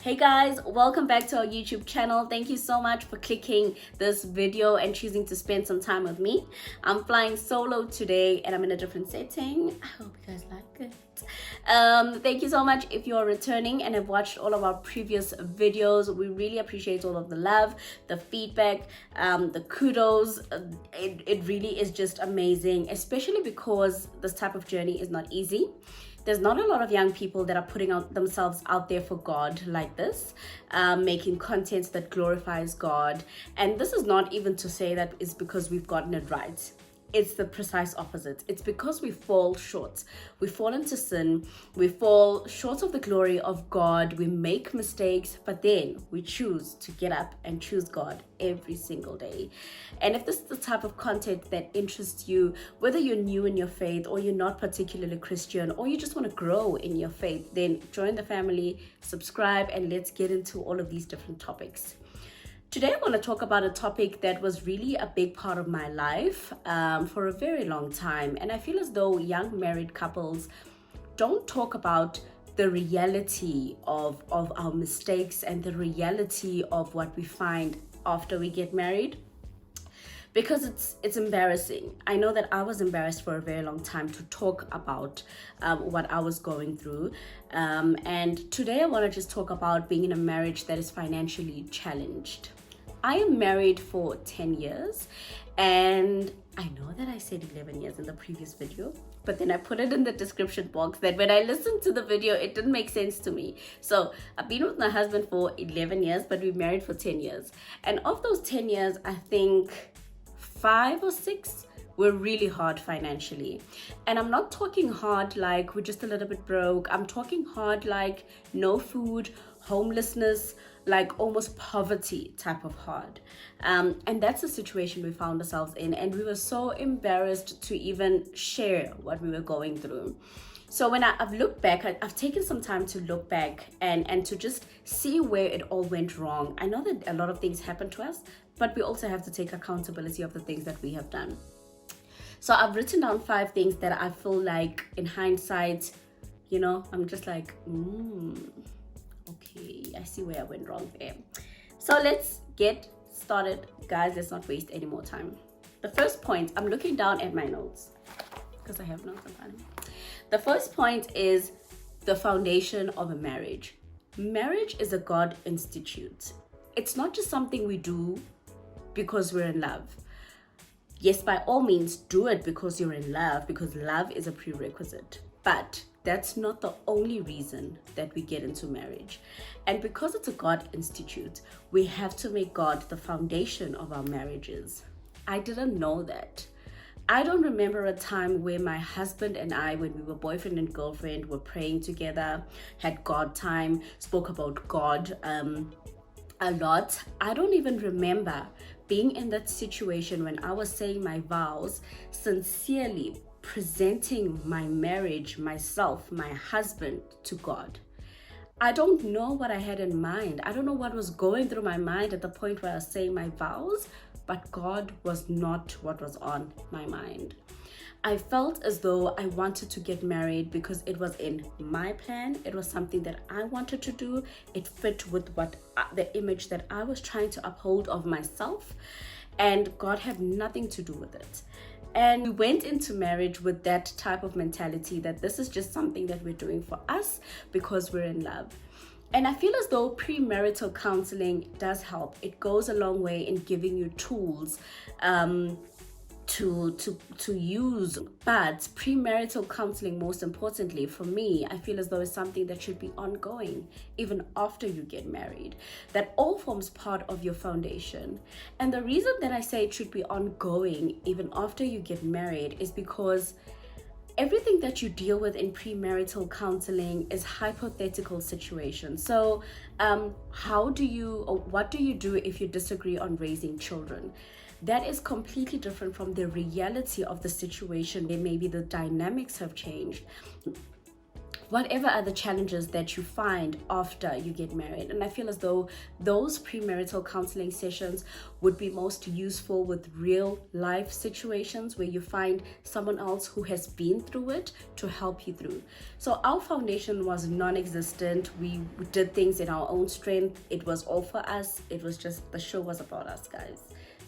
Hey guys, welcome back to our YouTube channel. Thank you so much for clicking this video and choosing to spend some time with me. I'm flying solo today and I'm in a different setting. I hope you guys like it. Thank you so much if you're returning and have watched all of our previous videos. We really appreciate all of the love, the feedback, the kudos. It really is just amazing, especially because this type of journey is not easy. There's not a lot of young people that are putting themselves out there for God like this, making content that glorifies God. And this is not even to say that it's because we've gotten it right. It's the precise opposite. It's because we fall short. We fall into sin. We fall short of the glory of God. We make mistakes, but then we choose to get up and choose God every single day. And if this is the type of content that interests you, whether you're new in your faith or you're not particularly Christian or you just want to grow in your faith, then join the family, subscribe, and let's get into all of these different topics. Today, I want to talk about a topic that was really a big part of my life for a very long time. And I feel as though young married couples don't talk about the reality of our mistakes and the reality of what we find after we get married. Because it's embarrassing. I know that I was embarrassed for a very long time to talk about what I was going through. And today I want to just talk about being in a marriage that is financially challenged. I am married for 10 years and I know that I said 11 years in the previous video, but then I put it in the description box that when I listened to the video, it didn't make sense to me. So I've been with my husband for 11 years, but we've married for 10 years. And of those 10 years, I think 5 or 6 were really hard financially. And I'm not talking hard like we're just a little bit broke. I'm talking hard like no food, homelessness, like almost poverty type of hard. And that's the situation we found ourselves in. And we were so embarrassed to even share what we were going through. So when I've looked back, I've taken some time to look back and to just see where it all went wrong. I know that a lot of things happened to us, but we also have to take accountability of the things that we have done. So I've written down 5 things that I feel like in hindsight, I'm just like, okay, I see where I went wrong there. So let's get started, guys. Let's not waste any more time. The first point, I'm looking down at my notes because I have notes in front of me. The first point is the foundation of a marriage. Marriage is a God institute. It's not just something we do because we're in love. Yes, by all means, do it because you're in love, because love is a prerequisite. But that's not the only reason that we get into marriage. And because it's a God institute, we have to make God the foundation of our marriages. I didn't know that. I don't remember a time where my husband and I, when we were boyfriend and girlfriend, were praying together, had God time, spoke about God a lot. I don't even remember being in that situation when I was saying my vows, sincerely presenting my marriage, myself, my husband to God. I don't know what I had in mind. I don't know what was going through my mind at the point where I was saying my vows, but God was not what was on my mind. I felt as though I wanted to get married because it was in my plan. It was something that I wanted to do. It fit with the image that I was trying to uphold of myself, and God had nothing to do with it. And we went into marriage with that type of mentality that this is just something that we're doing for us because we're in love. And I feel as though premarital counseling does help. It goes a long way in giving you tools to use. But premarital counseling, most importantly for me, I feel as though it's something that should be ongoing even after you get married. That all forms part of your foundation. And the reason that I say it should be ongoing even after you get married is because everything that you deal with in premarital counseling is hypothetical situations. So what do you do if you disagree on raising children? That is completely different from the reality of the situation. There maybe the dynamics have changed. whatever are the challenges that you find after you get married. And I feel as though those premarital counseling sessions would be most useful with real life situations where you find someone else who has been through it to help you through. So our foundation was non-existent. We did things in our own strength. It was all for us. It was just, the show was about us, guys.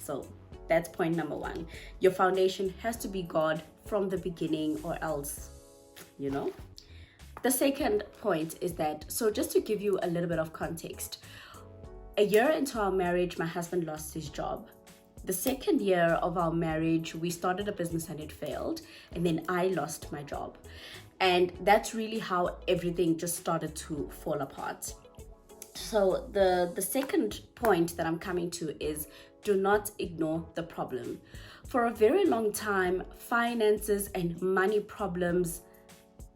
So that's point number one. Your foundation has to be God from the beginning, or else, you know. The second point is that, so just to give you a little bit of context, a year into our marriage, my husband lost his job. The second year of our marriage, we started a business and it failed. And then I lost my job. And that's really how everything just started to fall apart. So the second point that I'm coming to is, do not ignore the problem. For a very long time, finances and money problems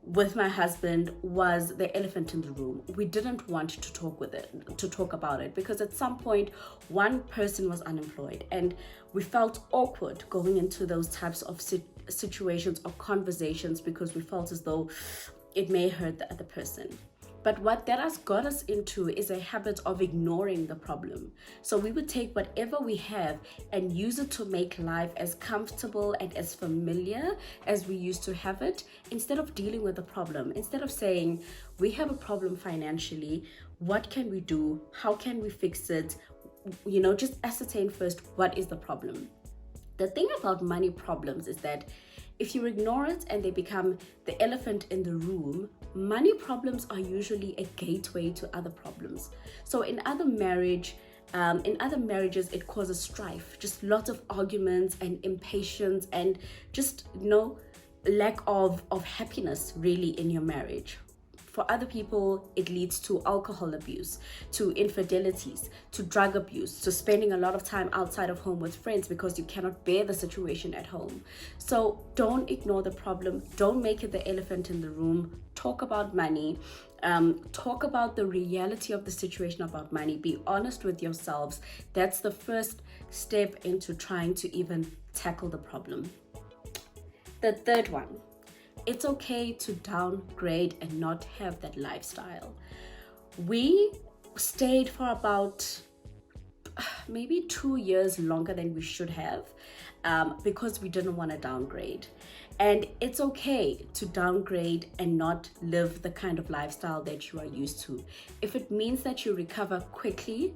with my husband was the elephant in the room. We didn't want to talk about it, because at some point one person was unemployed and we felt awkward going into those types of situations or conversations, because we felt as though it may hurt the other person. But what that has got us into is a habit of ignoring the problem. So we would take whatever we have and use it to make life as comfortable and as familiar as we used to have it, instead of dealing with the problem. Instead of saying, we have a problem financially, what can we do? How can we fix it? You know, just ascertain first, what is the problem? The thing about money problems is that if you ignore it and they become the elephant in the room, money problems are usually a gateway to other problems. So in other marriages, it causes strife, just lots of arguments and impatience and just, lack of happiness really in your marriage. For other people, it leads to alcohol abuse, to infidelities, to drug abuse, to spending a lot of time outside of home with friends because you cannot bear the situation at home. So don't ignore the problem. Don't make it the elephant in the room. Talk about money. Talk about the reality of the situation about money. Be honest with yourselves. That's the first step into trying to even tackle the problem. The third one. It's okay to downgrade and not have that lifestyle. We stayed for about maybe 2 years longer than we should have, because we didn't want to downgrade. And it's okay to downgrade and not live the kind of lifestyle that you are used to. If it means that you recover quickly,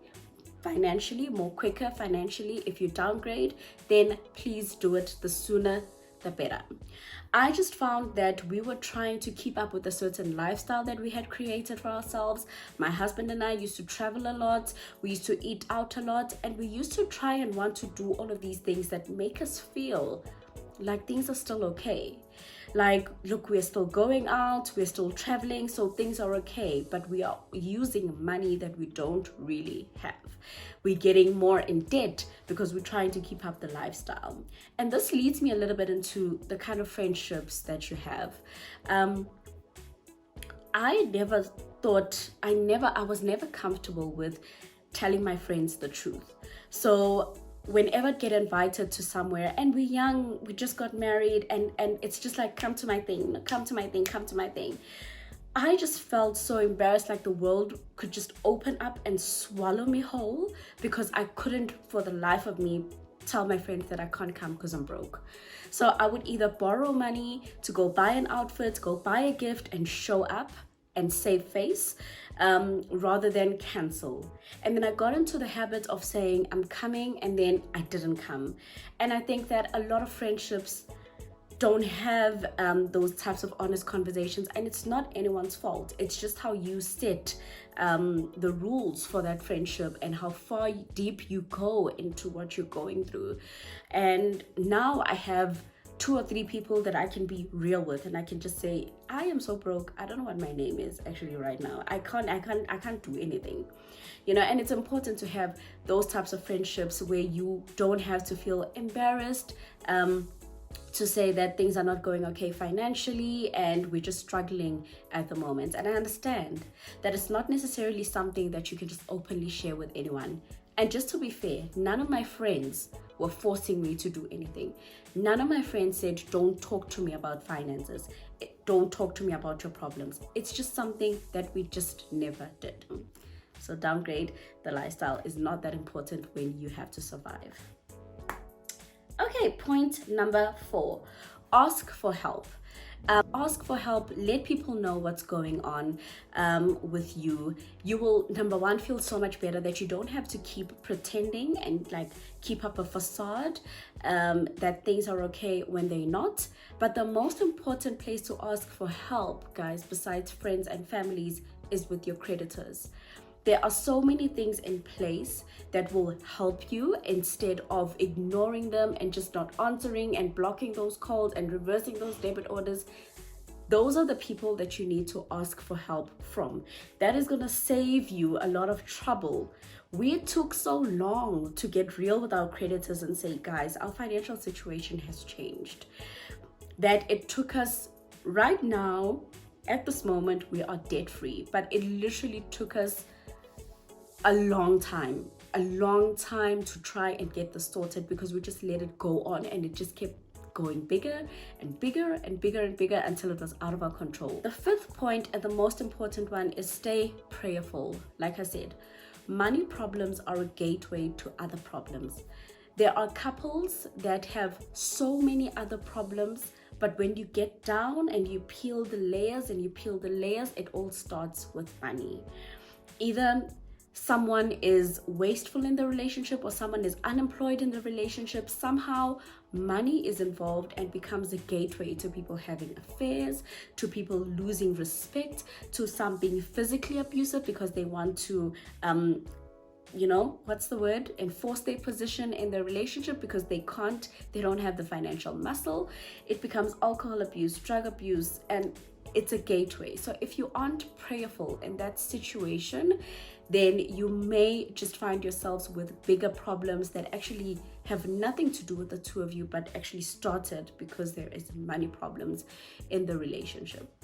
financially, if you downgrade, then please do it. The sooner the better. I just found that we were trying to keep up with a certain lifestyle that we had created for ourselves. My husband and I used to travel a lot. We used to eat out a lot. And we used to try and want to do all of these things that make us feel like things are still okay. Like, look, we're still going out, we're still traveling, so things are okay. But we are using money that we don't really have. We're getting more in debt because we're trying to keep up the lifestyle. And this leads me a little bit into the kind of friendships that you have. I was never comfortable with telling my friends the truth. So whenever I get invited to somewhere and we're young, we just got married, and it's just like, come to my thing. I just felt so embarrassed, like the world could just open up and swallow me whole, because I couldn't for the life of me tell my friends that I can't come because I'm broke. So I would either borrow money to go buy an outfit, go buy a gift and show up and save face, rather than cancel. And then I got into the habit of saying I'm coming, and then I didn't come. And I think that a lot of friendships don't have those types of honest conversations, and it's not anyone's fault. It's just how you set the rules for that friendship and how far deep you go into what you're going through. And now I have 2 or 3 people that I can be real with, and I can just say, I am so broke. I don't know what my name is actually right now. I can't do anything, and it's important to have those types of friendships where you don't have to feel embarrassed to say that things are not going okay financially and we're just struggling at the moment. And I understand that it's not necessarily something that you can just openly share with anyone. And just to be fair, none of my friends were forcing me to do anything. None of my friends said, don't talk to me about finances. Don't talk to me about your problems. It's just something that we just never did. So downgrade the lifestyle is not that important when you have to survive. Okay, point number 4, ask for help. Ask for help. Let people know what's going on with you. You will, number one, feel so much better that you don't have to keep pretending and like keep up a facade that things are okay when they're not. But the most important place to ask for help, guys, besides friends and families, is with your creditors. There are so many things in place that will help you instead of ignoring them and just not answering and blocking those calls and reversing those debit orders. Those are the people that you need to ask for help from. That is going to save you a lot of trouble. We took so long to get real with our creditors and say, guys, our financial situation has changed, that it took us right now, at this moment, we are debt free, but it literally took us a long time to try and get this sorted, because we just let it go on and it just kept going bigger and bigger and bigger and bigger until it was out of our control. The 5th point, and the most important one, is stay prayerful. Like I said, money problems are a gateway to other problems. There are couples that have so many other problems, but when you get down and you peel the layers, it all starts with money. Either someone is wasteful in the relationship or someone is unemployed in the relationship. Somehow money is involved and becomes a gateway to people having affairs, to people losing respect, to some being physically abusive because they want to enforce their position in the relationship because they don't have the financial muscle. It becomes alcohol abuse, drug abuse, and it's a gateway. So if you aren't prayerful in that situation, then you may just find yourselves with bigger problems that actually have nothing to do with the two of you, but actually started because there is money problems in the relationship.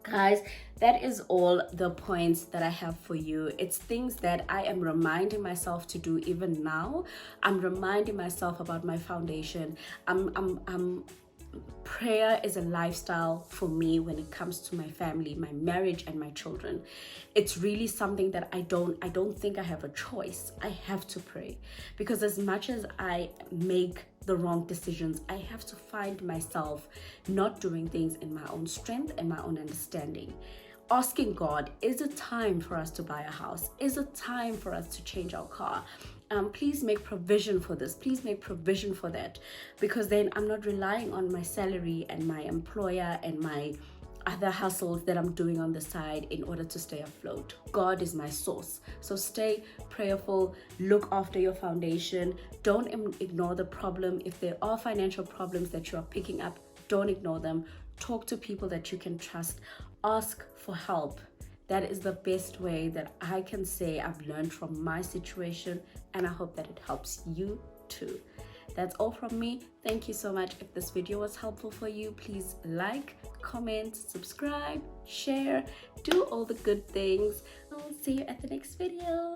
Guys, that is all the points that I have for you. It's things that I am reminding myself to do even now. I'm reminding myself about my foundation. Prayer is a lifestyle for me when it comes to my family, my marriage, and my children. It's really something that I don't think I have a choice. I have to pray, because as much as I make the wrong decisions, I have to find myself not doing things in my own strength and my own understanding. Asking God, is it time for us to buy a house? Is it time for us to change our car? Please make provision for this. Please make provision for that, because then I'm not relying on my salary and my employer and my other hustles that I'm doing on the side in order to stay afloat. God is my source. So stay prayerful. Look after your foundation. Don't ignore the problem. If there are financial problems that you are picking up, don't ignore them. Talk to people that you can trust. Ask for help. That is the best way that I can say I've learned from my situation, and I hope that it helps you too. That's all from me. Thank you so much. If this video was helpful for you, please like, comment, subscribe, share, do all the good things. I'll see you at the next video.